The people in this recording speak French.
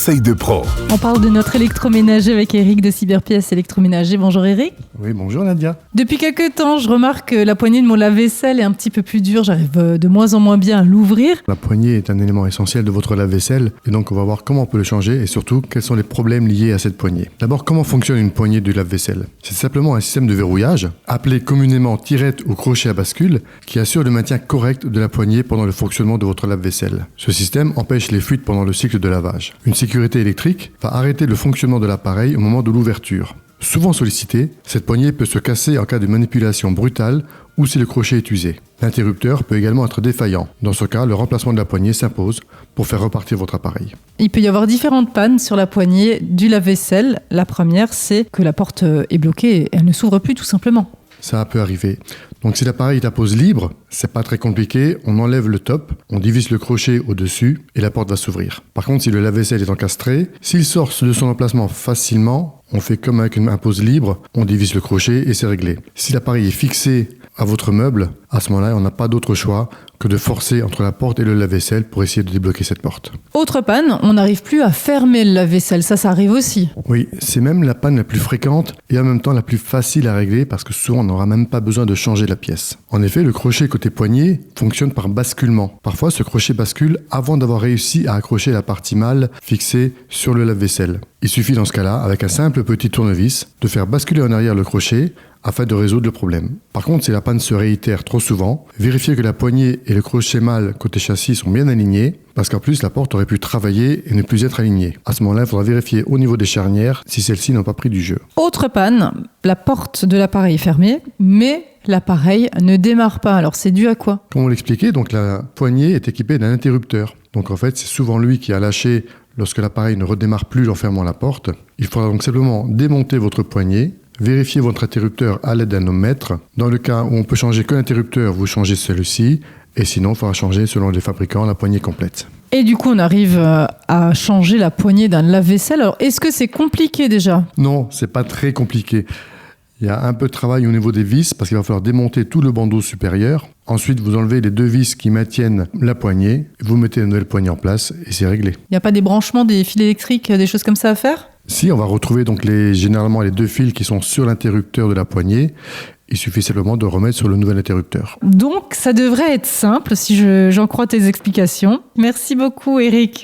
conseils de pro. On parle de notre électroménager avec Eric de Cyberpièces Électroménager. Bonjour Eric. Oui, bonjour Nadia. Depuis quelques temps, je remarque que la poignée de mon lave-vaisselle est un petit peu plus dure. J'arrive de moins en moins bien à l'ouvrir. La poignée est un élément essentiel de votre lave-vaisselle et donc on va voir comment on peut le changer et surtout quels sont les problèmes liés à cette poignée. D'abord, comment fonctionne une poignée du lave-vaisselle ? C'est simplement un système de verrouillage, appelé communément tirette ou crochet à bascule, qui assure le maintien correct de la poignée pendant le fonctionnement de votre lave-vaisselle. Ce système empêche les fuites pendant le cycle de lavage. Une sécurité électrique va arrêter le fonctionnement de l'appareil au moment de l'ouverture. Souvent sollicitée, cette poignée peut se casser en cas de manipulation brutale ou si le crochet est usé. L'interrupteur peut également être défaillant. Dans ce cas, le remplacement de la poignée s'impose pour faire repartir votre appareil. Il peut y avoir différentes pannes sur la poignée du lave-vaisselle. La première, c'est que la porte est bloquée et elle ne s'ouvre plus tout simplement. Ça peut arriver. Donc si l'appareil est à pose libre, c'est pas très compliqué, on enlève le top, on divise le crochet au-dessus et la porte va s'ouvrir. Par contre, si le lave-vaisselle est encastré, s'il sort de son emplacement facilement, on fait comme avec un pose libre, on divise le crochet et c'est réglé. Si l'appareil est fixé à votre meuble, à ce moment-là, on n'a pas d'autre choix que de forcer entre la porte et le lave-vaisselle pour essayer de débloquer cette porte. Autre panne, on n'arrive plus à fermer le lave-vaisselle. Ça arrive aussi. Oui, c'est même la panne la plus fréquente et en même temps la plus facile à régler parce que souvent on n'aura même pas besoin de changer la pièce. En effet, le crochet côté poignée fonctionne par basculement. Parfois, ce crochet bascule avant d'avoir réussi à accrocher la partie mâle fixée sur le lave-vaisselle. Il suffit dans ce cas-là, avec un simple petit tournevis, de faire basculer en arrière le crochet afin de résoudre le problème. Par contre, si la panne se réitère trop souvent, vérifiez que la poignée et le crochet mâle côté châssis sont bien alignés, parce qu'en plus, la porte aurait pu travailler et ne plus être alignée. À ce moment-là, il faudra vérifier au niveau des charnières si celles-ci n'ont pas pris du jeu. Autre panne, la porte de l'appareil est fermée, mais l'appareil ne démarre pas. Alors, c'est dû à quoi ? Comme on l'expliquait, donc la poignée est équipée d'un interrupteur. Donc en fait, c'est souvent lui qui a lâché lorsque l'appareil ne redémarre plus en fermant la porte. Il faudra donc simplement démonter votre poignée, vérifiez votre interrupteur à l'aide d'un ohmmètre. Dans le cas où on peut changer que l'interrupteur, vous changez celui-ci. Et sinon, il faudra changer, selon les fabricants, la poignée complète. Et du coup, on arrive à changer la poignée d'un lave-vaisselle. Alors, est-ce que c'est compliqué déjà ? Non, c'est pas très compliqué. Il y a un peu de travail au niveau des vis, parce qu'il va falloir démonter tout le bandeau supérieur. Ensuite, vous enlevez les deux vis qui maintiennent la poignée. Vous mettez une nouvelle poignée en place et c'est réglé. Il n'y a pas des branchements, des fils électriques, des choses comme ça à faire ? Si, on va retrouver donc généralement les deux fils qui sont sur l'interrupteur de la poignée. Il suffit simplement de remettre sur le nouvel interrupteur. Donc, ça devrait être simple si j'en crois tes explications. Merci beaucoup, Eric.